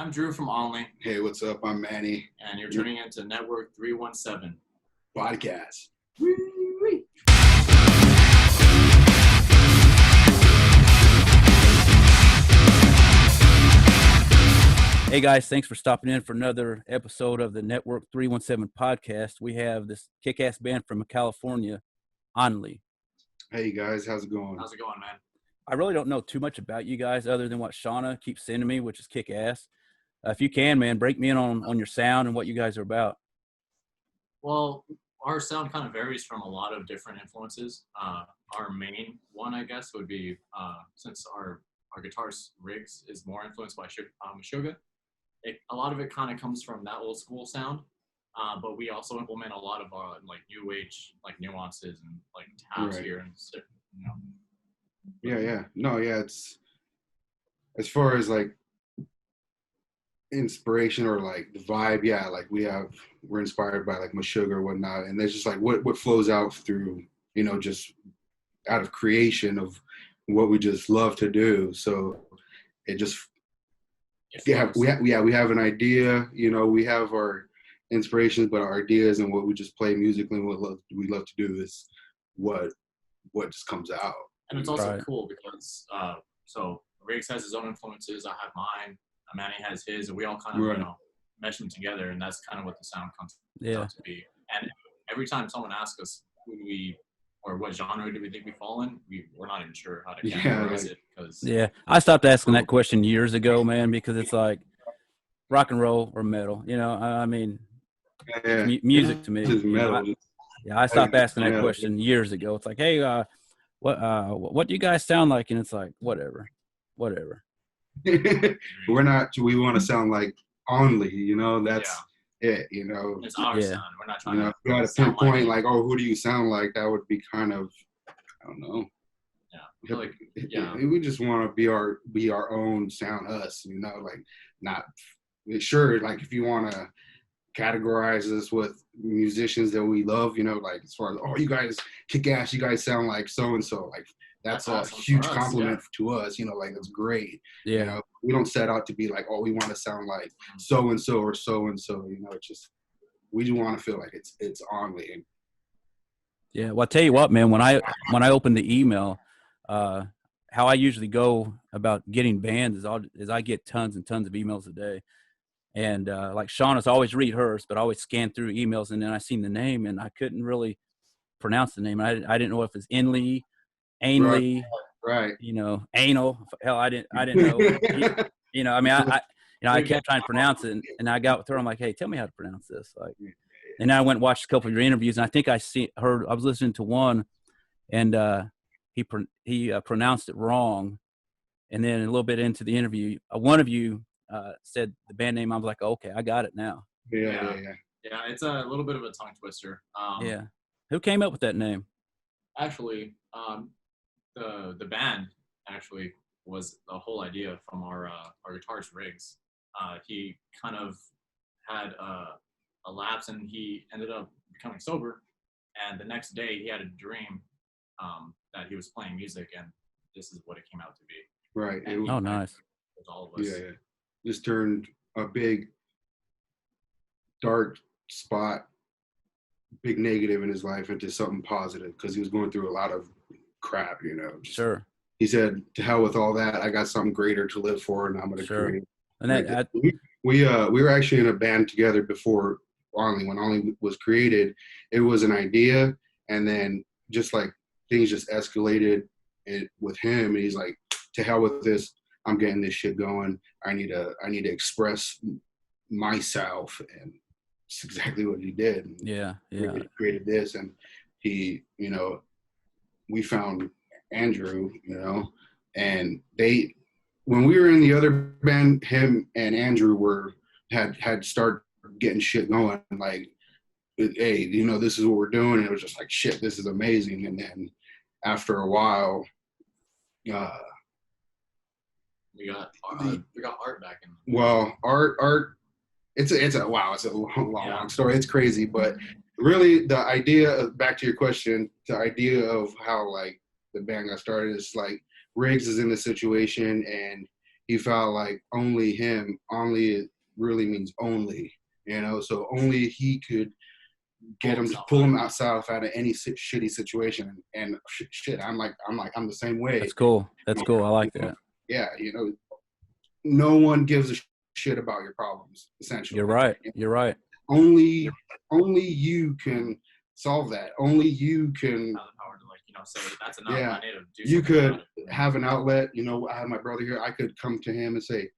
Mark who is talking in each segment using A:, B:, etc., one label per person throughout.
A: I'm Drew from Aenly,
B: Hey, what's up? I'm Manny.
A: and you're tuning into Network 317.
B: Podcast.
A: Woo-wee.
C: Hey guys, thanks for stopping in for another episode of the Network 317 podcast. We have this kick-ass band from California, Aenly.
B: Hey guys, how's it going?
A: How's it going, man?
C: I really don't know too much about you guys other than what Shauna keeps sending me, which is kick-ass. If you can, man, break me in on your sound and what you guys are about.
A: Well, our sound kind of varies from a lot of different influences. Our main one, I guess, would be since our guitarist Riggs is more influenced by Meshuggah. A lot of it kind of comes from that old school sound, but we also implement a lot of like new age like nuances and like tabs
B: Right.
A: here and stuff, you know.
B: Yeah. It's as far as like inspiration or like the vibe. Yeah, like we're inspired by like Meshuggah or whatnot, and there's just like what flows out through, just out of creation of what we just love to do. So it just we have an idea. We have our inspirations, but our ideas and what we just play musically and what we love to do is what just comes out.
A: And it's also
C: Right.
A: cool because so Riggs has his own influences, I have mine, Manny has his, and we all kind of
B: Right.
A: mesh them together, and that's kind of what the sound comes
C: Yeah.
A: out to be. And every time someone asks us who do we or what genre do we think we fall in, we're not even sure how to
B: Yeah,
A: categorize
B: like-
A: it because
C: Yeah, I stopped asking that question years ago, man, because it's like rock and roll or metal. I mean,
B: Yeah.
C: music to me.
B: It's just metal.
C: I stopped asking that
B: Metal.
C: question years ago. It's like, hey, what do you guys sound like? And it's like, whatever.
B: We want to sound like Aenly, that's it,
A: it's our
C: Yeah.
A: sound. We're not trying
B: if you got to
A: sound
B: pinpoint
A: like,
B: like, oh, who do you sound like? That would be kind of, I don't know.
A: yeah, I feel like
B: We just want to be our own sound, us, like not sure. Like if you want to categorize us with musicians that we love, like as far as, oh, you guys kick ass, you guys sound like so and so, like that's a
A: awesome for
B: huge
A: us,
B: compliment to us, like that's great.
C: Yeah.
B: We don't set out to be like, oh, we want to sound like so and so or so and so, it's just we do want to feel like it's Aenly.
C: Yeah. Well, I tell you what, man, when I open the email, how I usually go about getting bands is I get tons and tons of emails a day. And like Shauna's always read hers, but I always scan through emails, and then I seen the name and I couldn't really pronounce the name. I didn't know if it's Aenly,
B: Right.
C: anal. Hell, I didn't know. I mean, I kept trying to pronounce it, and I got with her. I'm like, hey, tell me how to pronounce this. Like, and I went and watched a couple of your interviews, and I think I was listening to one, and he pronounced it wrong, and then a little bit into the interview, one of you said the band name. I was like, okay, I got it now.
B: Yeah.
A: Yeah, it's a little bit of a tongue twister.
C: Yeah. Who came up with that name?
A: Actually, the band actually was the whole idea from our guitarist Riggs. He kind of had a lapse, and he ended up becoming sober. And the next day, he had a dream that he was playing music, and this is what it came out to be.
B: Right.
A: And
C: Oh, nice.
A: with all of us.
B: Yeah. Just turned a big dark spot, big negative in his life into something positive because he was going through a lot of crap,
C: Sure.
B: He said, to hell with all that. I got something greater to live for, and I'm going to create.
C: And
B: We were actually in a band together before Aenly. When Aenly was created, it was an idea, and then just like things just escalated with him, and he's like, to hell with this. I'm getting this shit going. I need to express myself, and it's exactly what he did.
C: Yeah.
B: He created this, and he, we found Andrew, and when we were in the other band, him and Andrew had started getting shit going, like, hey, this is what we're doing, and it was just like, shit, this is amazing. And then after a while,
A: We got Art back in.
B: Well, Art, it's a long story. It's crazy, but really the idea, back to your question, the idea of how like the band got started is like Riggs is in the situation and he felt like only him, only really means only, you know, so only he could get him to pull him outside out of any shitty situation. And shit, I'm the same way.
C: That's cool. That's cool. I like that.
B: Yeah, you know, no one gives a shit about your problems, essentially.
C: You're right. You're right.
B: Only you can solve that. Only you can.
A: Power to, like, you know, say that's enough.
B: Yeah,
A: I need to do
B: you could
A: about it.
B: have an outlet. You know, I have my brother here. I could come to him and say,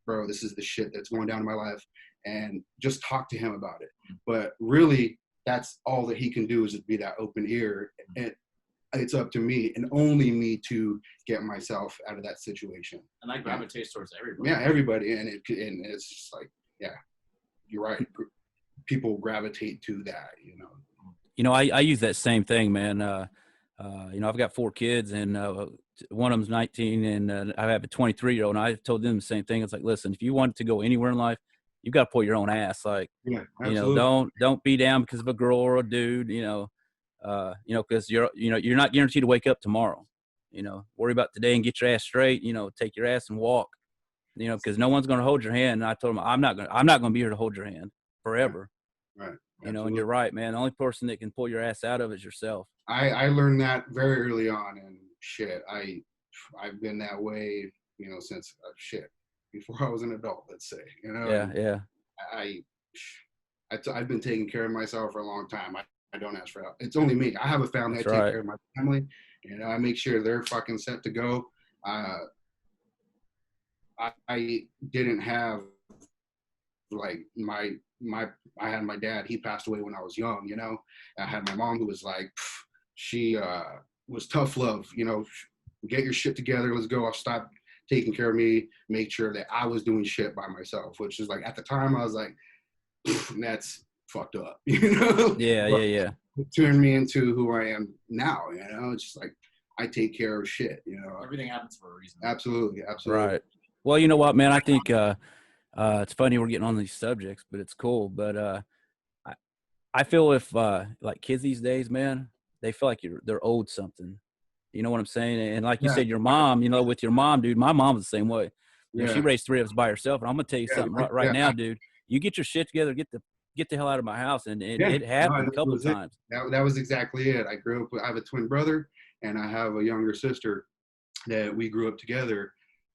B: bro, this is the shit that's going down in my life, and just talk to him about it. But really, that's all that he can do is just be that open ear, and it's up to me and only me to get myself out of that situation.
A: And that gravitates towards everybody.
B: Yeah, everybody, and it's just like, yeah, you're right. People gravitate to that, you know.
C: You know, I use that same thing, man. You know, I've got 4 kids, and one of them's 19, and I have a 23-year-old, and I told them the same thing. It's like, listen, if you want to go anywhere in life, you got to pull your own ass. Like,
B: Yeah,
C: you know, don't be down because of a girl or a dude. You know, because you're not guaranteed to wake up tomorrow. You know, worry about today and get your ass straight. You know, take your ass and walk. You know, because no one's going to hold your hand. And I told them, I'm not going to be here to hold your hand forever.
B: Right.
C: You know, and you're right, man. The only person that can pull your ass out of it is yourself.
B: I learned that very early on, and shit, I've been that way, you know, since before I was an adult, let's say, you know.
C: Yeah.
B: I've been taking care of myself for a long time. I don't ask for help. It's only me. I have a family.
C: That's
B: I take
C: right.
B: care of my family. You know, I make sure they're fucking set to go. I didn't have like I had my dad. He passed away when I was young. You know, I had my mom who was like, she was tough love. You know, get your shit together. Let's go. I'll stop taking care of me. Make sure that I was doing shit by myself, which is like at the time I was like, that's fucked up. You know?
C: Yeah.
B: It turned me into who I am now. You know, it's just like I take care of shit. You know,
A: everything happens for a reason.
B: Absolutely.
C: Right. Well, you know what, man? I think it's funny we're getting on these subjects, but it's cool. But I feel if like kids these days, man, they feel like they're owed something. You know what I'm saying? And like you said, your mom, you know, with your mom, dude, my mom's the same way. You know, she raised 3 of us by herself. And I'm gonna tell you something right now, dude. You get your shit together, get the hell out of my house, and it happened a couple of times.
B: That was exactly it. I grew up I have a twin brother, and I have a younger sister that we grew up together,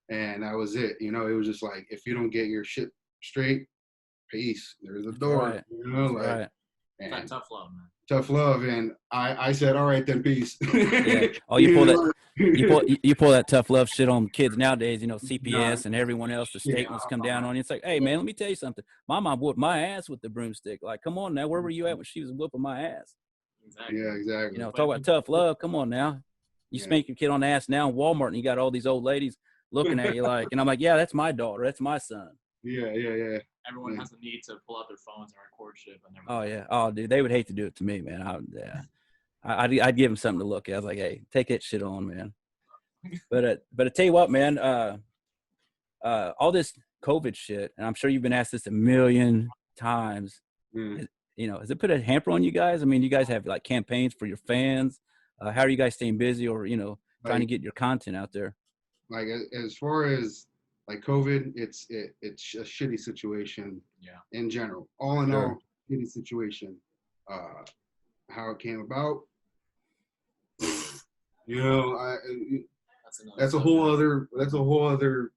B: and that was it. You know, it was just like, if you don't get your shit straight, peace. There's a door.
C: Right.
B: You know, like.
C: Right.
A: It's like tough love, man.
B: Tough love, and I said, all right then, peace.
C: Yeah. Oh, you pull that tough love shit on kids nowadays. You know, CPS and everyone else. The state wants to come down on you. It's like, hey, man, let me tell you something. My mom whooped my ass with the broomstick. Like, come on now, where were you at when she was whooping my ass?
A: Exactly.
B: Yeah, exactly.
C: You know, talk about tough love. Come on now. You spank your kid on the ass now in Walmart, and you got all these old ladies looking at you like, and I'm like, yeah, that's my daughter. That's my son.
B: Yeah.
A: Everyone has the need to pull out their phones and record shit.
C: Oh yeah. Oh, dude, they would hate to do it to me, man. I'd give them something to look at. I was like, hey, take that shit on, man. But I tell you what, man. All this COVID shit, and I'm sure you've been asked this a million times. You know, has it put a hamper on you guys? I mean, you guys have like campaigns for your fans. How are you guys staying busy, or trying to get your content out there?
B: Like as far as like COVID, it's a shitty situation.
A: Yeah.
B: In general, all in all, shitty situation. How it came about, you know, that's a whole other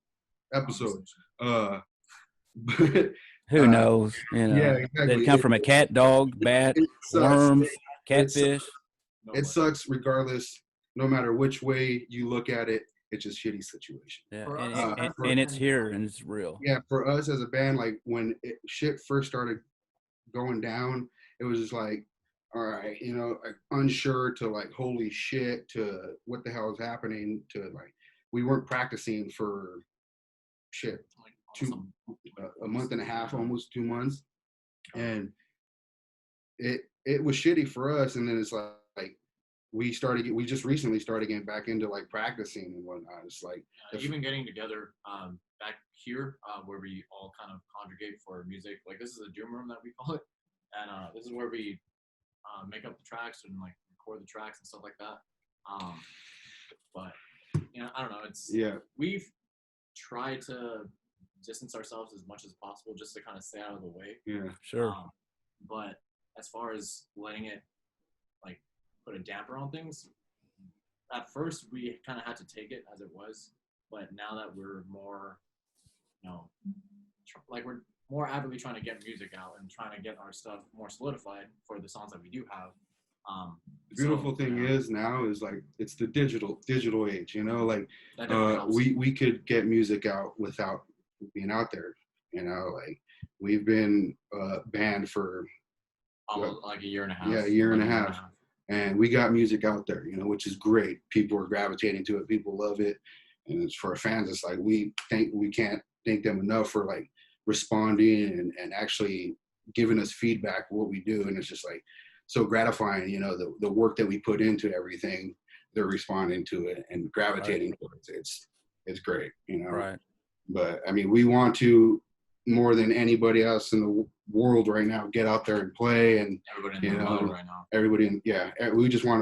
B: episode. But
C: who knows? You know,
B: yeah, exactly.
C: They come from a cat, dog, bat, worms, catfish.
B: It sucks regardless, no matter which way you look at it. It's just shitty situation.
C: Yeah, and it's here and it's real.
B: Yeah, for us as a band, like when shit first started going down, it was just like, all right, you know, like unsure to like, holy shit, to what the hell is happening, to like, we weren't practicing for shit, a month and a half, almost 2 months. And it was shitty for us. And then it's like, we just recently started getting back into like practicing and whatnot. It's like
A: even getting together back here where we all kind of congregate for music. Like this is a doom room that we call it, and this is where we make up the tracks and like record the tracks and stuff like that. But you know, I don't know. We've try to distance ourselves as much as possible just to kind of stay out of the way.
B: Yeah.
C: Sure.
A: But as far as letting it like put a damper on things, at first we kind of had to take it as it was, but now that we're more, like we're more avidly trying to get music out and trying to get our stuff more solidified for the songs that we do have.
B: The beautiful thing is now is like it's the digital age, like we could get music out without being out there, like we've been banned for
A: like a year and a half.
B: Yeah, a year and a half. And we got music out there, which is great. People are gravitating to it. People love it. And it's for our fans. It's like we can't thank them enough for like responding and actually giving us feedback what we do. And it's just like so gratifying, the work that we put into everything, they're responding to it and gravitating towards it. It's great,
C: Right.
B: But I mean, we want to, more than anybody else in the world right now, get out there and play, and
A: everybody in the world right now.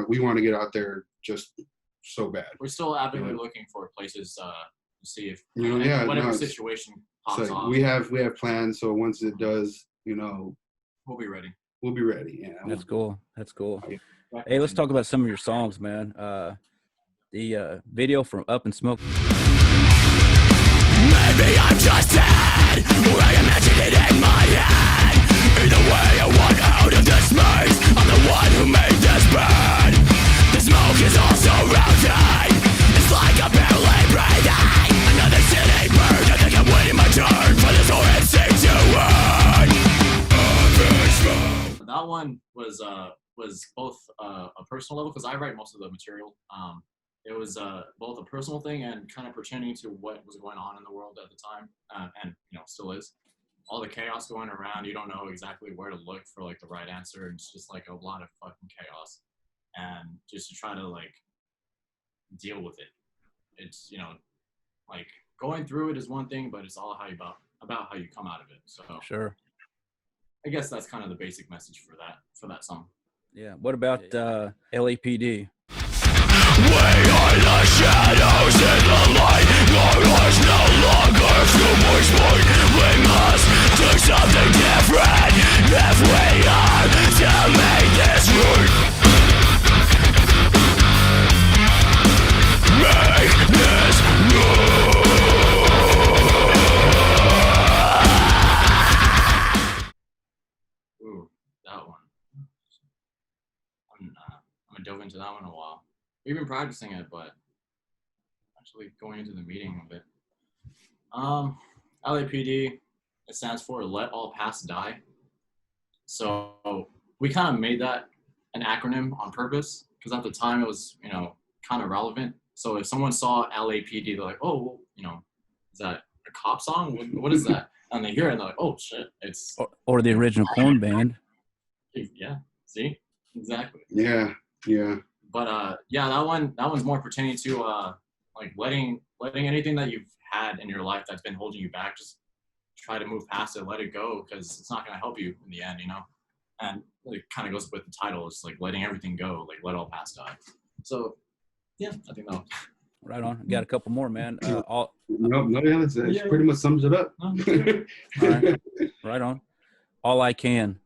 B: We want to get out there just so bad.
A: We're still avidly looking for places to see if
B: whatever
A: situation pops off.
B: We have plans, so once it does,
A: we'll be ready.
B: We'll be ready.
C: That's cool. Hey, let's talk about some of your songs, man. The video from Up in Smoke.
D: Maybe I'm just dead, or I imagine it in my head. Either way, I want out of this maze. I'm the one who made this bed. The smoke is all surrounding. It's like I'm barely breathing. Another city burned. I think I'm waiting my turn for this horrid thing to end.
A: That one was both a personal level, because I write most of the material. It was both a personal thing and kind of pertaining to what was going on in the world at the time, and still is. All the chaos going around, you don't know exactly where to look for like the right answer. It's just like a lot of fucking chaos, and just to try to like deal with it. It's like going through it is one thing, but it's all about how you come out of it. So
C: sure.
A: I guess that's kind of the basic message for that song.
C: Yeah. What about LAPD?
D: We are the shadows in the light. Our eyes no longer through my spine. We must do something different if we are to make this right. Make this right.
A: Ooh, that one. I dove into that one a while. We've been practicing it, but actually going into the meeting a bit. LAPD, it stands for Let All Past Die. So we kind of made that an acronym on purpose, because at the time it was, kind of relevant. So if someone saw LAPD, they're like, oh, well, is that a cop song? What is that? And they hear it and they're like, oh shit, it's
C: or the original Korn band.
A: Yeah, see, exactly.
B: Yeah.
A: But that one's more pertaining to like letting anything that you've had in your life that's been holding you back, just try to move past it, let it go, because it's not going to help you in the end, And it kind of goes with the title. It's like letting everything go, like let all past die. So yeah, I think that.
C: Right on. Got a couple more, man.
B: No, that pretty much sums it up.
C: All right. Right on. All I Can.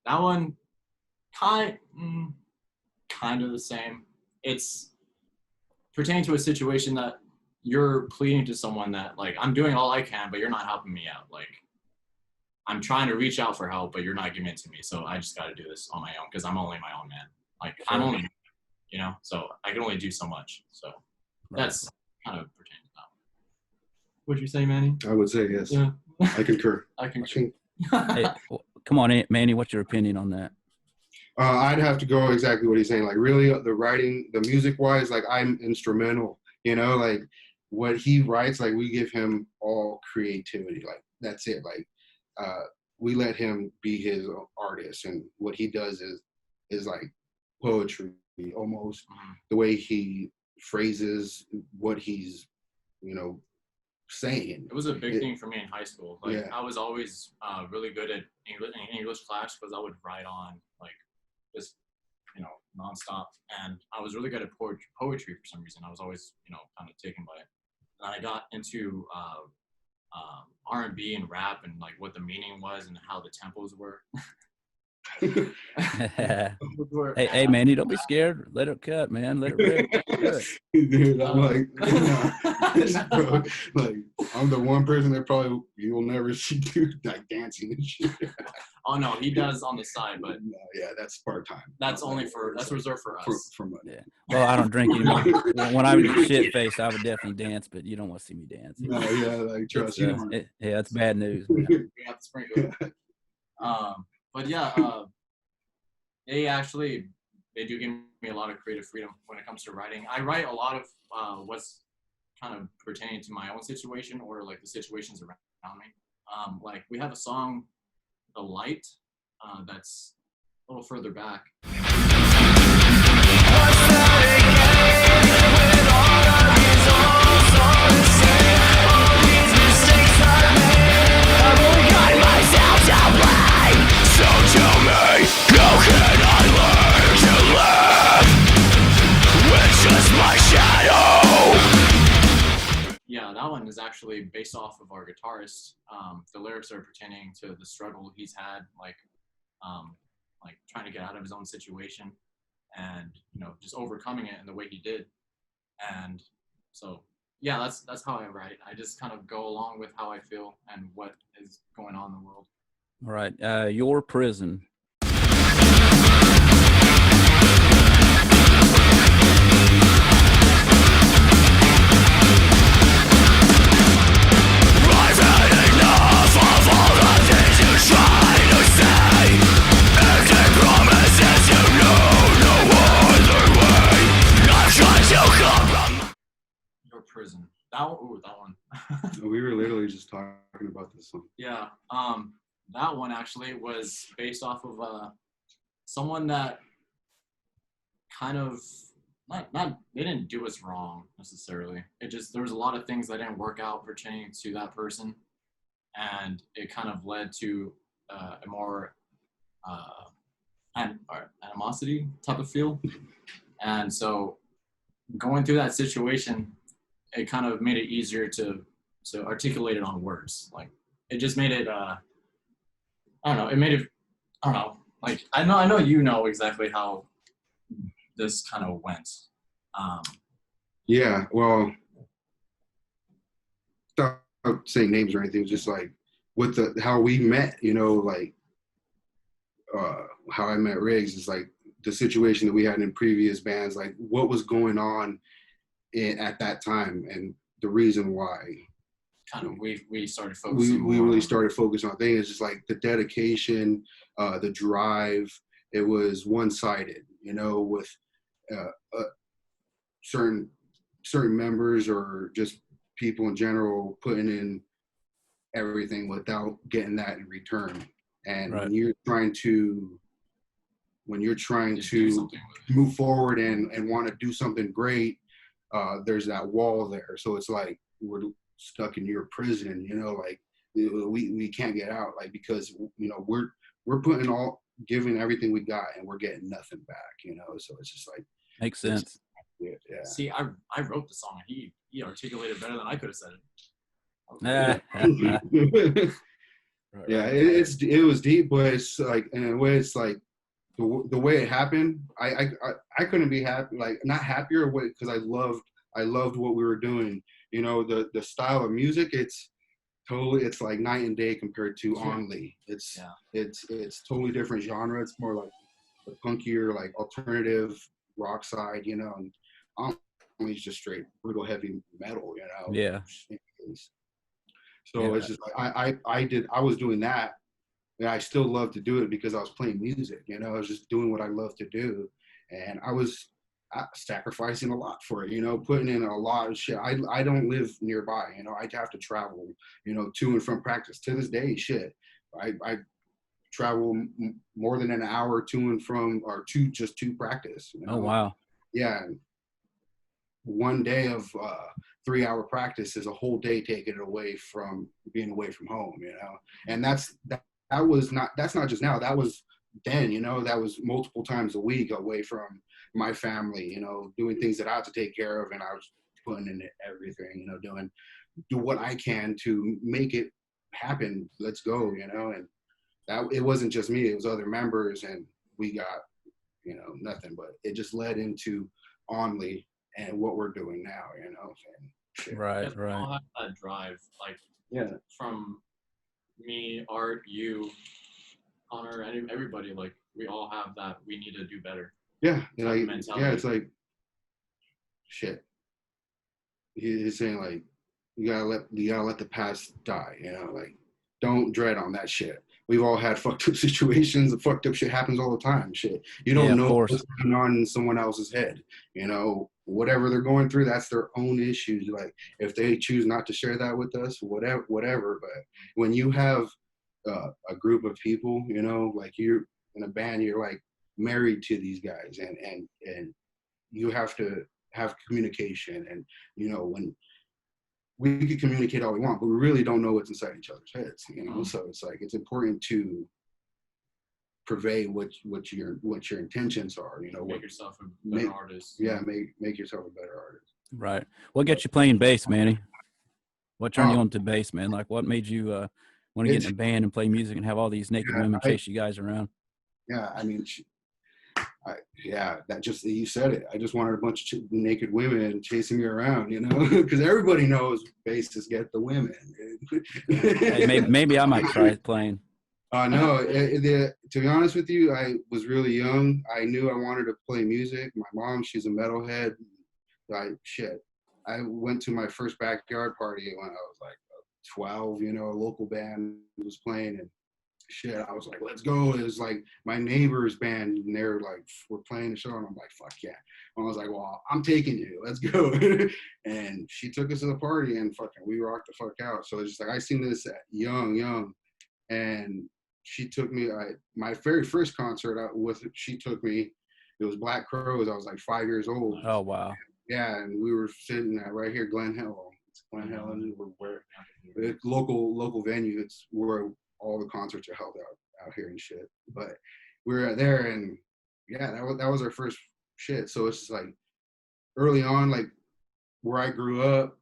A: That one, kind of the same. It's pertaining to a situation that you're pleading to someone that, like, I'm doing all I can, but you're not helping me out. Like, I'm trying to reach out for help, but you're not giving it to me. So I just got to do this on my own, because I'm only my own man. Like, I'm only, so I can only do so much. So that's kind of pertaining to that one. What'd you say, Manny?
B: I would say yes.
A: Yeah.
B: I concur.
A: I concur.
C: Hey, come on, Manny, what's your opinion on that?
B: I'd have to go exactly what he's saying. Like, really, the writing, the music-wise, like, I'm instrumental. Like, what he writes, like, we give him all creativity. Like, that's it. Like, we let him be his artist, and what he does is like poetry almost. The way he phrases what he's, you know, saying.
A: It was a big thing for me in high school. Like
B: Yeah.
A: I was always really good at English class because I would write on like just, you know, nonstop, and I was really good at poetry for some reason. I was always, you know, kind of taken by it. And I got into R&B and rap and like what the meaning was and how the tempos were.
C: Hey, man, you don't be scared. Let it cut, man. Let it rip. Do it.
B: Dude, I'm like, bro, like, I'm the one person that probably you will never see do like dancing and shit.
A: Oh no, he does on the side, but
B: No, yeah, that's part time.
A: that's only for that's reserved for us.
B: For money.
C: Yeah. Well, I don't drink anymore. When I was shit faced, I would definitely dance, but you don't want to see me dance.
B: No, yeah, like trust me.
C: Yeah, it's bad news. Man.
A: We have to sprinkle it. But yeah, they do give me a lot of creative freedom when it comes to writing. I write a lot of what's kind of pertaining to my own situation or like the situations around me. Like we have a song, The Light, that's a little further back. Yeah, that one is actually based off of our guitarist. The lyrics are pertaining to the struggle he's had, like trying to get out of his own situation, and you know, just overcoming it in the way he did. And so, yeah, that's how I write. I just kind of go along with how I feel and what is going on in the world.
C: All right, Your Prison.
A: Your Prison. That one.
B: We were literally just talking about this one.
A: Yeah. That one actually was based off of someone that kind of not they didn't do us wrong necessarily. It just there was a lot of things that didn't work out pertaining to that person, and it kind of led to a more animosity type of feel. And so going through that situation, it kind of made it easier to articulate it on words. Like it just made it I don't know, it made it I don't know. Like I know you know exactly how this kind of went.
B: Yeah, well, without saying names or anything, just like with how we met, you know, like how I met Riggs is like the situation that we had in previous bands, like what was going on at that time and the reason why.
A: Kind of we started focusing.
B: We really started focusing on things. It's just like the dedication, the drive. It was one-sided, you know, with certain members or just people in general putting in everything without getting that in return. And
C: right.
B: when you're trying to move forward and want to do something great, there's that wall there. So it's like we're stuck in your prison, you know, like we can't get out, like because you know we're giving everything we got and we're getting nothing back, you know. So it's just like
C: makes sense.
B: Yeah.
A: See, I wrote the song. He articulated better than I could have said
B: it. Yeah, it was deep, but it's like in a way, it's like the way it happened. I couldn't be happy, like not happier because I loved what we were doing. You know, the style of music, it's like night and day compared to Aenly. It's totally different genre. It's more like the punkier, like alternative rock side, you know, and Aenly's just straight brutal heavy metal, you know.
C: Yeah.
B: So it's just like I was doing that, and I still love to do it because I was playing music, you know. I was just doing what I love to do, and I was sacrificing a lot for it, you know, putting in a lot of shit. I don't live nearby, you know. I have to travel, you know, to and from practice. To this day, shit, I travel more than an hour to and from, or to practice. You know?
C: Oh wow.
B: Yeah. One day of 3-hour practice is a whole day taken away from being away from home, you know. And that's not just now. That was then, you know. That was multiple times a week away from my family, you know, doing things that I had to take care of, and I was putting in everything, you know, do what I can to make it happen. Let's go, you know. And that it wasn't just me; it was other members, and we got, you know, nothing. But it just led into Aenly and what we're doing now, you know. And shit.
C: Right,
A: We all have that drive, like from me, Art, you, Connor, and everybody. Like we all have that. We need to do better.
B: Yeah,
A: Type of mentality.
B: it's like shit. He's saying like you gotta let the past die, you know, like don't dread on that shit. We've all had fucked up situations. The fucked up shit happens all the time. Shit, you don't know what's going on in someone else's head. You know, whatever they're going through, that's their own issues. Like if they choose not to share that with us, whatever. But when you have a group of people, you know, like you're in a band, you're like married to these guys, and you have to have communication. And you know, when we can communicate all we want, but we really don't know what's inside each other's heads, you know. So it's like it's important to purvey what your intentions are, you know.
A: Make yourself a better artist.
B: Yeah, make yourself a better artist.
C: Right. What got you playing bass, Manny? What turned you on to bass, man? Like what made you want to get in a band and play music and have all these naked women chase you guys around?
B: Yeah, I mean, that just, you said it. I just wanted a bunch of naked women chasing me around, you know, because everybody knows bassists get the women.
C: Hey, maybe I might try playing.
B: No, to be honest with you, I was really young. I knew I wanted to play music. My mom, she's a metalhead. I went to my first backyard party when I was like 12, you know, a local band was playing, and shit, I was like, let's go. It was like my neighbor's band, and they're like, we're playing the show, and I'm like, fuck yeah. And I was like, well, I'm taking you, let's go. And she took us to the party, and fucking we rocked the fuck out. So it's just like, I seen this at young, and she took me, my very first concert she took me, it was Black Crowes. I was like 5 years old.
C: Oh, wow.
B: Yeah, and we were sitting at right here, Glen Helen. It's Glen Helen, it's local venue. It's where all the concerts are held out here and shit. But we were there, and yeah, that was our first shit. So it's just like early on, like where I grew up,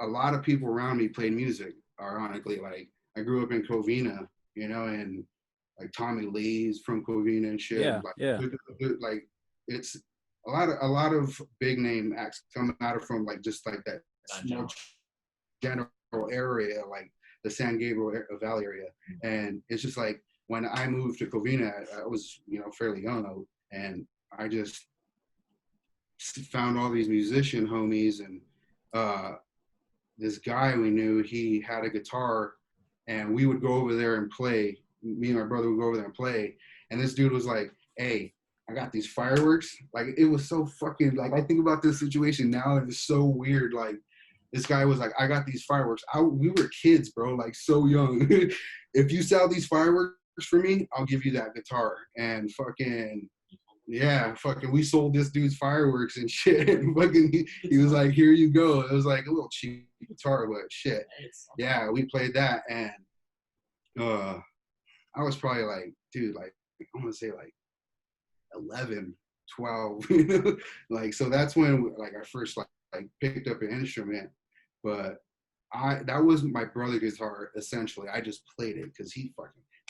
B: a lot of people around me played music. Ironically, like I grew up in Covina, you know, and like Tommy Lee's from Covina and shit.
C: Yeah,
B: like it's a lot of big name acts come out of from like just like that small general area, like the San Gabriel Valley area. And it's just like when I moved to Covina, I was, you know, fairly young, and I just found all these musician homies, and this guy we knew, he had a guitar, and we would go over there and play. Me and my brother would go over there and play, and this dude was like, hey, I got these fireworks. Like, it was so fucking, like, I think about this situation now, and it's so weird. Like, this guy was like, I got these fireworks. We were kids, bro, like so young. If you sell these fireworks for me, I'll give you that guitar. And fucking, yeah, fucking, we sold this dude's fireworks and shit. And fucking, he was like, here you go. It was like a little cheap guitar, but shit. Yeah, we played that, and I was probably like, dude, like, I want to say like 11, 12, you know? Like, so that's when like I first like picked up an instrument. But that was my brother's guitar, essentially. I just played it because he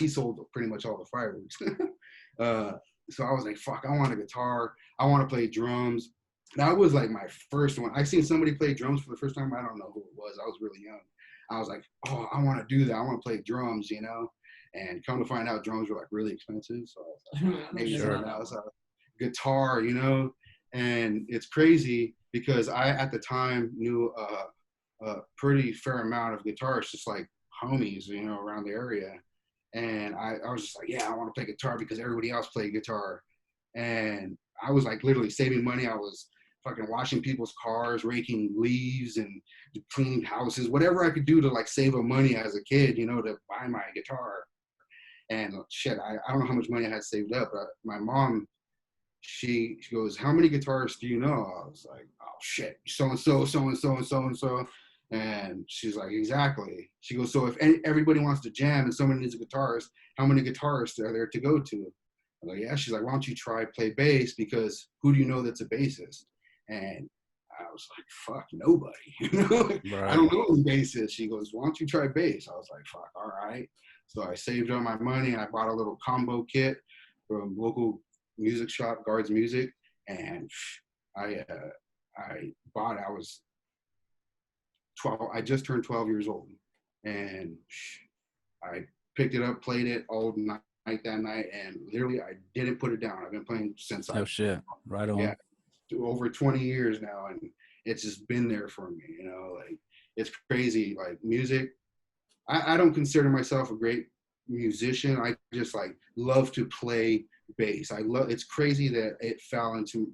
B: sold pretty much all the fireworks. So I was like, fuck, I want a guitar. I want to play drums. That was like my first one. I seen somebody play drums for the first time. I don't know who it was. I was really young. I was like, oh, I want to do that. I want to play drums, you know? And come to find out, drums were like really expensive. So I was like, maybe someone else. Guitar, you know? And it's crazy because I, at the time, knew a pretty fair amount of guitarists, just like homies, you know, around the area. And I was just like, yeah, I want to play guitar because everybody else played guitar. And I was like literally saving money. I was fucking washing people's cars, raking leaves, and cleaning houses, whatever I could do to like save up money as a kid, you know, to buy my guitar. And shit, I don't know how much money I had saved up, but my mom, she goes, how many guitarists do you know? I was like, oh shit, so and so, so and so, and so and so. And she's like, exactly. She goes, so if everybody wants to jam and somebody needs a guitarist, how many guitarists are there to go to? I'm like, yeah. She's like, why don't you try play bass? Because who do you know that's a bassist? And I was like, fuck, nobody. You know?
C: Right.
B: I don't know who bass is. She goes, why don't you try bass? I was like, fuck, all right. So I saved up my money and I bought a little combo kit from local music shop, Guards Music, and I was 12. I just turned 12 years old, and I picked it up, played it all night that night, and literally I didn't put it down. I've been playing since
C: Oh shit! Right on.
B: Yeah, over 20 years now, and it's just been there for me. You know, like it's crazy. Like music, I don't consider myself a great musician. I just like love to play bass. It's crazy that it fell into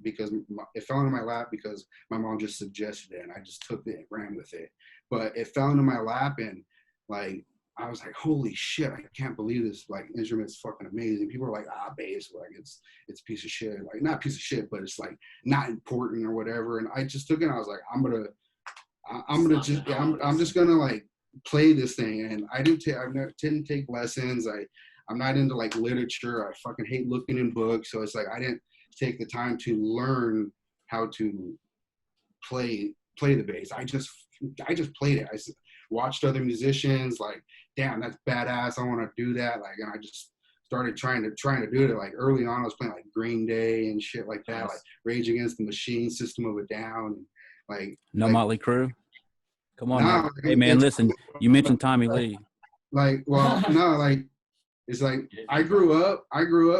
B: my lap because my mom just suggested it and I just took it and ran with it. But it fell into my lap and like I was like, holy shit, I can't believe this like instrument's fucking amazing. People are like, bass, like it's a piece of shit. Like not a piece of shit, but it's like not important or whatever. And I just took it and I was like, I'm just gonna like play this thing. And I didn't take lessons. I'm not into like literature. I fucking hate looking in books. So it's like I didn't take the time to learn how to play the bass. I just played it. I watched other musicians, like, damn, that's badass. I want to do that. Like, and I just started trying to do it. Like early on, I was playing like Green Day and shit like that, like Rage Against the Machine, System of a Down, and, like
C: Motley Crue. Come on,
B: nah,
C: now. Hey man, listen. You mentioned Tommy Lee.
B: Like, well, no, like. It's like I grew up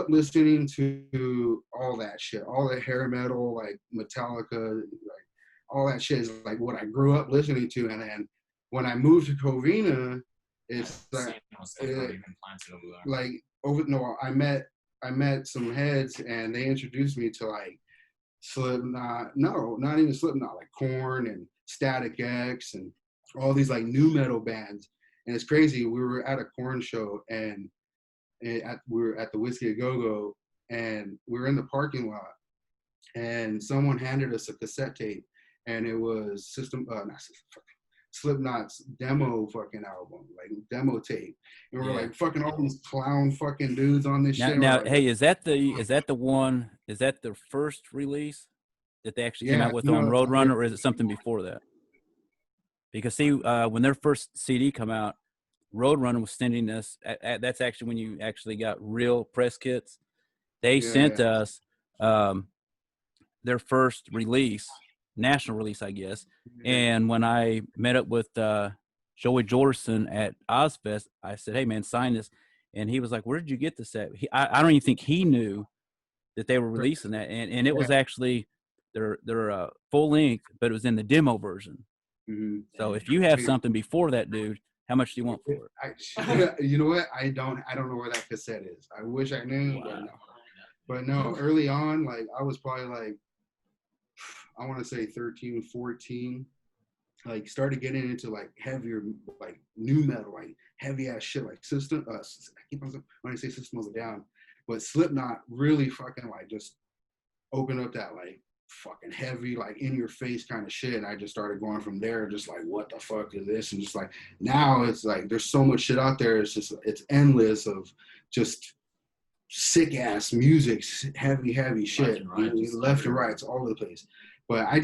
B: listening to all that shit, all that hair metal, like Metallica, like all that shit is like what I grew up listening to. And then when I moved to Covina, it's I met some heads and they introduced me to like Slipknot, no, not even Slipknot, like Korn and Static X and all these like new metal bands. And it's crazy. We were at a Korn show and we were at the Whiskey A Go-Go and we were in the parking lot and someone handed us a cassette tape and it was Slipknot's demo fucking album, like demo tape. And we're like fucking all these clown fucking dudes on this shit.
C: Now,
B: like,
C: hey, is that the first release that they actually came out with on Roadrunner, or is it something before that? Because see, when their first CD come out, Roadrunner was sending us. That's actually when you actually got real press kits. They sent us their first release, national release, I guess. And when I met up with Joey Jordan at Ozfest, I said, "Hey man, sign this." And he was like, "Where did you get this at?" I don't even think he knew that they were releasing that, and it was actually their full length, but it was in the demo version. Mm-hmm. So if you have something before that, dude, how much do you want for
B: it? You know what? I don't know where that cassette is. I wish I knew, wow. But no. Early on, like I was probably like, I want to say 13, 14. Like started getting into like heavier, like new metal, like heavy ass shit, like System. I keep on when I say System of a Down, but Slipknot really fucking like just opened up that like fucking heavy, like in your face kind of shit. And I just started going from there, just like, what the fuck is this? And just like now it's like there's so much shit out there. It's endless of just sick ass music, heavy shit, left and right, it's all over the place. But I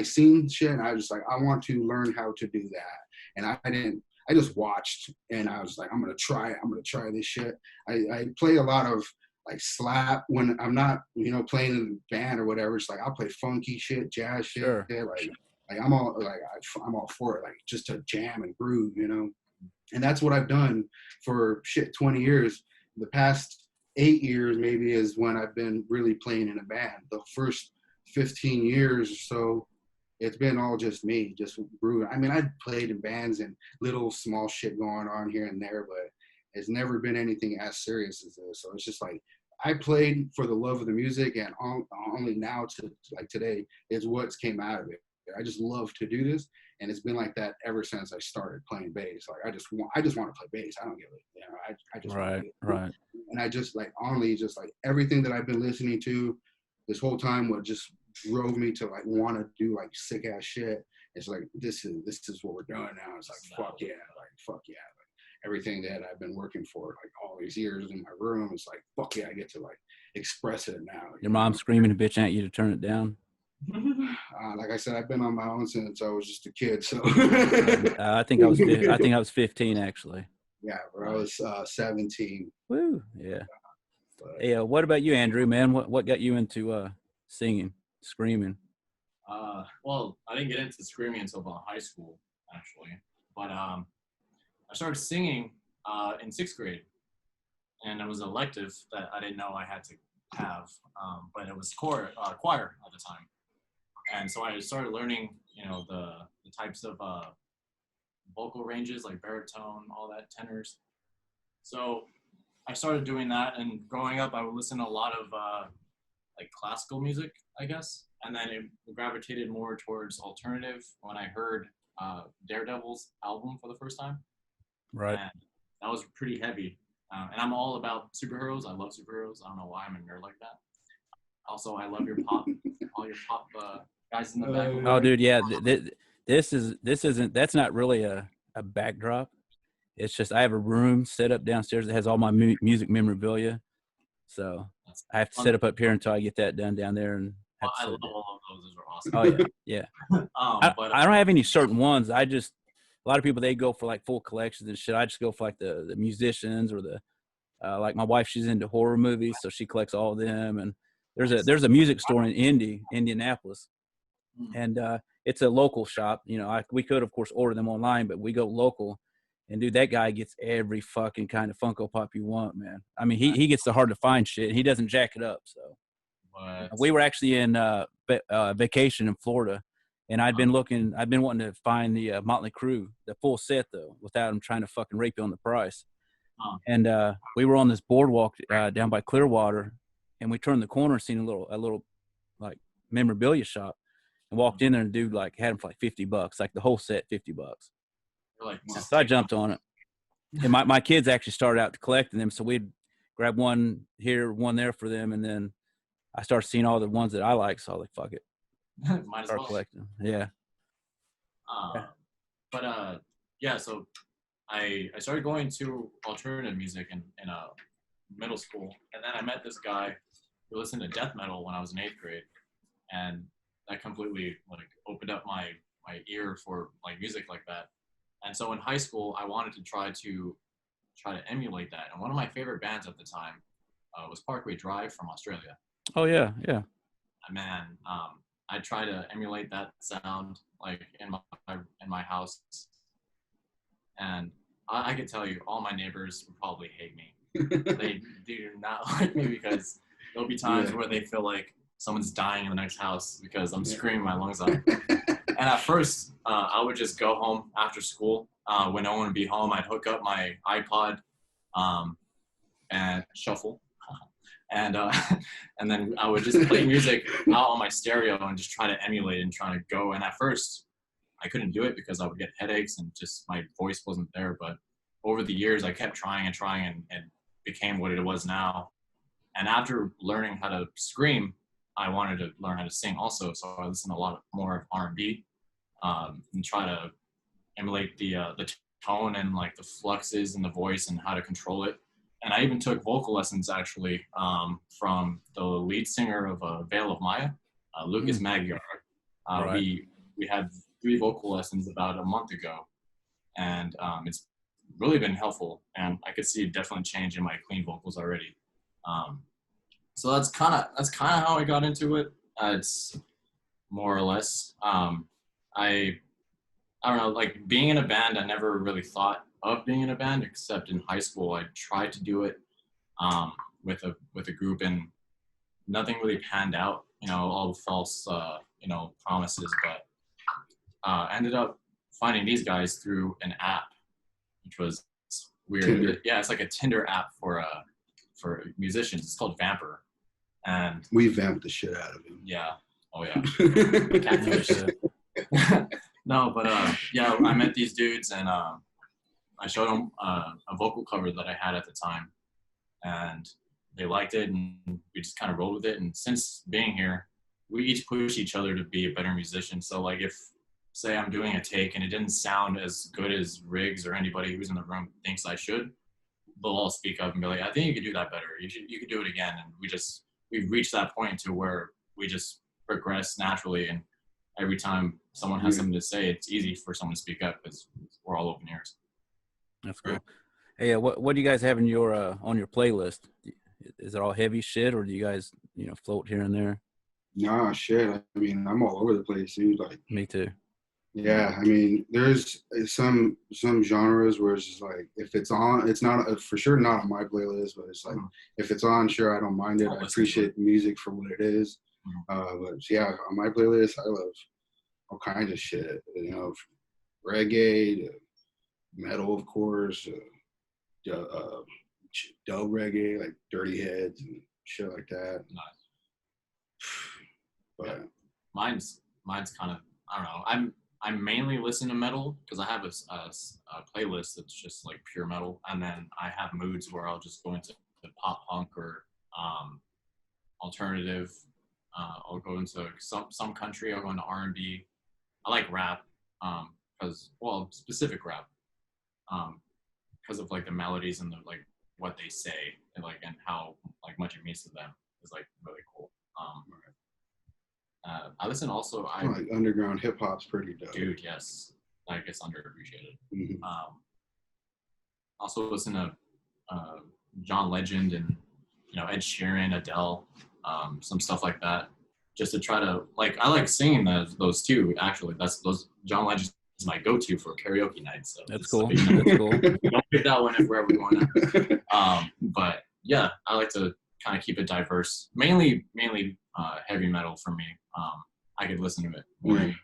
B: seen shit and I was just like, I want to learn how to do that. And I just watched and I was like, I'm going to try this shit. I play a lot of like slap when I'm not, playing in a band or whatever. It's like, I'll play funky shit, jazz shit. Sure. Like I'm all for it, like just to jam and groove, and that's what I've done for 20 years. The past 8 years maybe is when I've been really playing in a band. The first 15 years or so, it's been all just me, just grooving. I mean, I've played in bands and little small shit going on here and there, but it's never been anything as serious as this. So it's just like, I played for the love of the music, and only now to like today is what's came out of it. I just love to do this, and it's been like that ever since I started playing bass. Like I just want to play bass. I don't give it. You know, I just want to do it.
C: Right.
B: And I just like only just like everything that I've been listening to this whole time, what just drove me to like want to do like sick ass shit. It's like this is what we're doing now. It's like fuck yeah, like everything that I've been working for like all these years in my room. It's like fuck yeah, I get to like express it now.
C: Your mom screaming and bitching at you to turn it down?
B: Like I said, I've been on my own since I was just a kid. So
C: I think I was 15 actually.
B: Yeah, bro, I was 17.
C: Woo, yeah. Hey, what about you, Andrew? Man, what got you into singing, screaming?
A: Well, I didn't get into screaming until about high school, actually. But I started singing in 6th grade, and it was an elective that I didn't know I had to have, but it was choir at the time. And so I started learning, the types of vocal ranges like baritone, all that, tenors. So I started doing that, and growing up, I would listen to a lot of like classical music, I guess. And then it gravitated more towards alternative when I heard Daredevil's album for the first time.
C: Right.
A: And that was pretty heavy. And I'm all about superheroes. I love superheroes. I don't know why I'm a nerd like that. Also, I love your pop, all your pop guys in the back.
C: Oh, dude, yeah. That's not really a backdrop. It's just I have a room set up downstairs that has all my music memorabilia. So I have to set up here until I get that done down there. And
A: I love all of those. Those are awesome.
C: Oh yeah. I don't have any certain ones. A lot of people, they go for like full collections and shit. I just go for like the musicians or the like my wife, she's into horror movies, so she collects all of them. And there's a music store in Indianapolis, and it's a local shop. We could of course order them online, but we go local. And dude, that guy gets every fucking kind of Funko Pop you want, man. I mean, he gets the hard to find shit. He doesn't jack it up. So we were actually in vacation in Florida, and I'd been wanting to find the Motley Crue, the full set though, without him trying to fucking rape you on the price. And we were on this boardwalk down by Clearwater, and we turned the corner and seen a little like memorabilia shop, and walked in there, and dude like had them for like $50, like the whole set, $50.
A: Like,
C: So I jumped on it, and my kids actually started out to collecting them. So we'd grab one here, one there for them, and then I started seeing all the ones that I like. So I was like, fuck it,
A: might as
C: start
A: well.
C: collecting them. Yeah.
A: But yeah, so I started going to alternative music in middle school, and then I met this guy who listened to death metal when I was in 8th grade, and that completely like opened up my ear for like music like that. And so in high school, I wanted to try to emulate that. And one of my favorite bands at the time was Parkway Drive from Australia.
C: Oh yeah.
A: Man, I try to emulate that sound like in my house, and I can tell you, all my neighbors would probably hate me. They do not like me because there'll be times where they feel like someone's dying in the next house because I'm screaming my lungs out. And at first, I would just go home after school. When no one would be home, I'd hook up my iPod and shuffle. And then I would just play music out on my stereo and just try to emulate and try to go. And at first, I couldn't do it because I would get headaches and just my voice wasn't there. But over the years, I kept trying and became what it was now. And after learning how to scream, I wanted to learn how to sing also. So I listened to a lot more of R&B and try to emulate the tone and like the fluxes in the voice and how to control it. And I even took vocal lessons actually from the lead singer of Veil of Maya, Lucas Magyar. We had 3 vocal lessons about a month ago, and it's really been helpful. And I could see a definite change in my clean vocals already. So that's kind of how I got into it. It's more or less. I don't know, like being in a band, I never really thought of being in a band, except in high school. I tried to do it with a group, and nothing really panned out. All false promises. But ended up finding these guys through an app, which was weird.
B: Tinder.
A: Yeah, it's like a Tinder app for for musicians. It's called Vamper, and
B: We vamped the shit out of him.
A: yeah, oh yeah, catfish. No, but yeah, I met these dudes, and I showed them a vocal cover that I had at the time, and they liked it, and we just kind of rolled with it. And since being here, we each push each other to be a better musician. So like if, say I'm doing a take and it didn't sound as good as Riggs or anybody who's in the room thinks I should, they'll all speak up and be like, I think you could do that better. You could do it again. And we've reached that point to where we just progress naturally. And every time someone has something to say, it's easy for someone to speak up because we're all open ears.
C: That's cool. Hey, what do you guys have in your on your playlist? Is it all heavy shit, or do you guys float here and there?
B: Nah, shit. I mean, I'm all over the place, dude. Like,
C: Me too.
B: yeah. I mean, there's some genres where it's just like if it's on, it's not for sure not on my playlist, but it's like if it's on, sure, I don't mind it. I appreciate music for what it is. But yeah, on my playlist, I love all kinds of shit. Reggae, metal, of course. Dub reggae, like Dirty Heads and shit like that.
A: Nice.
B: But
A: yeah. Mine's kind of, I don't know. I mainly listen to metal because I have a playlist that's just like pure metal, and then I have moods where I'll just go into pop punk or alternative. I'll go into some country. I'll go into R&B. I like rap because specific rap because of like the melodies and the like what they say and like and how like much it means to them is like really cool. I listen also. I
B: like underground hip hop's pretty dope.
A: Dude, yes, I guess underappreciated.
B: Mm-hmm.
A: Also listen to John Legend and Ed Sheeran, Adele, some stuff like that, just to try to like. I like singing those too. Actually, those John Legend is my go-to for karaoke nights. So
C: that's cool. That's cool.
A: Don't pick that one if we're ever going out. But yeah, I like to kind of keep it diverse. Mainly heavy metal for me. I could listen to it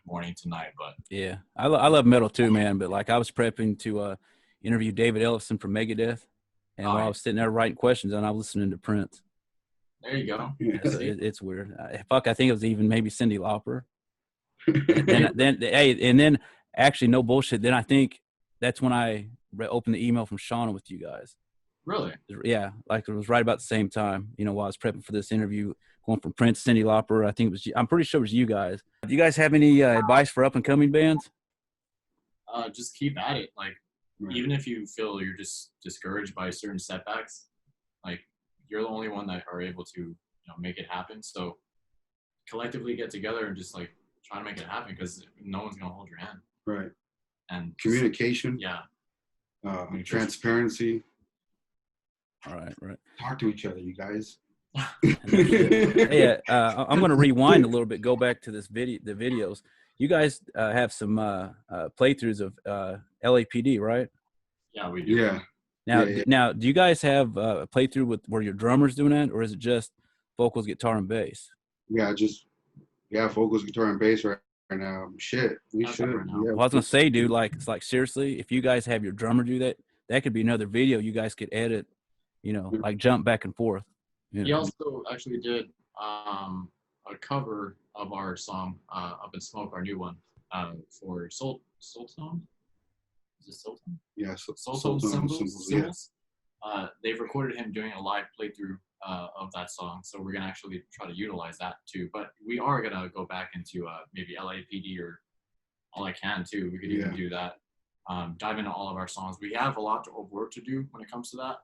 A: morning to night, but
C: yeah, I love metal too, man. But like I was prepping to interview David Ellefson from Megadeth, and while I was sitting there writing questions, and I was listening to Prince.
A: There you go.
C: Yeah, it's weird. I think it was even maybe Cyndi Lauper. and then actually, no bullshit. Then I think that's when I opened the email from Shauna with you guys.
A: Really?
C: Yeah, like it was right about the same time. While I was prepping for this interview, going from Prince, Cyndi Lauper. I'm pretty sure it was you guys. Do you guys have any advice for up and coming bands?
A: Just keep at it. Like, even if you feel you're just discouraged by certain setbacks, like you're the only one that are able to, make it happen. So collectively get together and just like try to make it happen because no one's gonna hold your hand.
B: Right.
A: And
B: communication.
A: Yeah.
B: Transparency.
C: All right.
B: Talk to each other, you guys.
C: Hey, I'm going to rewind a little bit. Go back to the videos. You guys have some playthroughs of LAPD, right?
A: Yeah, we do.
B: Yeah.
C: Now, do you guys have a playthrough with where your drummer's doing it, or is it just vocals, guitar, and bass?
B: Yeah, vocals, guitar, and bass right now. Shit, we should.
C: Right now. Well, I was gonna say, dude, it's like seriously, if you guys have your drummer do that, that could be another video you guys could edit. Like jump back and forth.
A: He also actually did a cover of our song "Up in Smoke," our new one, for Soultone. Is it Soultone?
B: Yeah,
A: Soultone Symbols. Yeah. They've recorded him doing a live playthrough of that song, so we're gonna actually try to utilize that too. But we are gonna go back into maybe LAPD or All I Can too. We could even do that. Dive into all of our songs. We have a lot of work to do when it comes to that.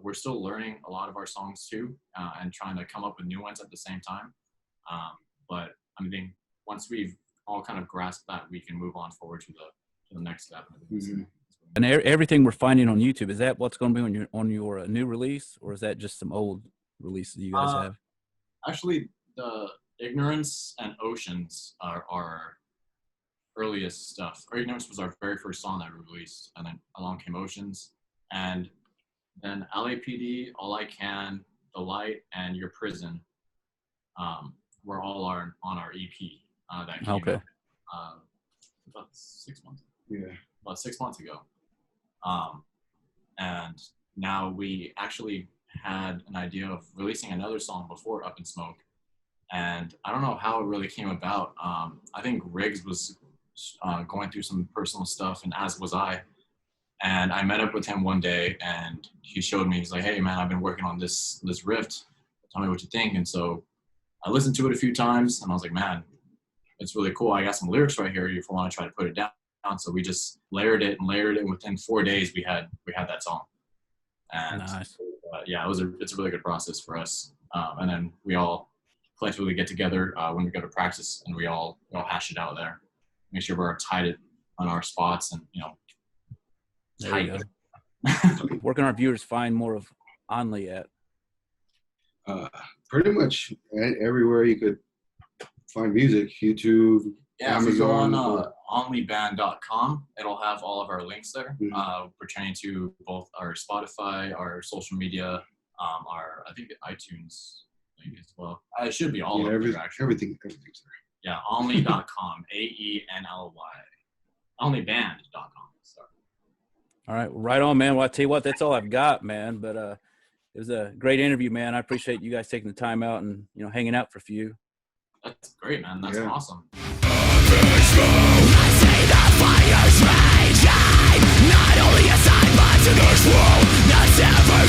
A: We're still learning a lot of our songs too, and trying to come up with new ones at the same time. But I mean, once we've all kind of grasped that, we can move on forward to the next step.
B: Mm-hmm.
C: And everything we're finding on YouTube, is that what's going to be on your new release, or is that just some old releases you guys have?
A: Actually, the Ignorance and Oceans are our earliest stuff. Our Ignorance was our very first song that we released, and then along came Oceans, and then LAPD, All I Can, The Light, and Your Prison were all on our EP that came out about 6 months.
B: Yeah,
A: about 6 months ago. And now we actually had an idea of releasing another song before Up in Smoke. And I don't know how it really came about. I think Riggs was going through some personal stuff, and as was I. And I met up with him one day, and he showed me, he's like, hey, man, I've been working on this riff. Tell me what you think. And so I listened to it a few times, and I was like, man, it's really cool. I got some lyrics right here if you want to try to put it down. So we just layered it. And within 4 days, we had that song. And
C: Nice.
A: yeah, it's a really good process for us. And then we all collectively get together when we go to practice, and we all hash it out there. Make sure we're tight on our spots, and
C: There you
A: tight.
C: go. Where can our viewers find more of Aenly at?
B: Pretty much everywhere you could find music, YouTube,
A: Yeah, if you go
B: Amazon.
A: on onlyband.com, it'll have all of our links there pertaining to both our Spotify, our social media, our, I think, iTunes link as well. It should be all of it, actually.
B: Everything's there.
A: Yeah, only.com, AENLY. Onlyband.com. Sorry.
C: All right, right on, man. Well, I tell you what, that's all I've got, man. But it was a great interview, man. I appreciate you guys taking the time out and hanging out for a few.
A: That's great, man. That's awesome.
D: I see the fires raging, not only inside but to the world, not ever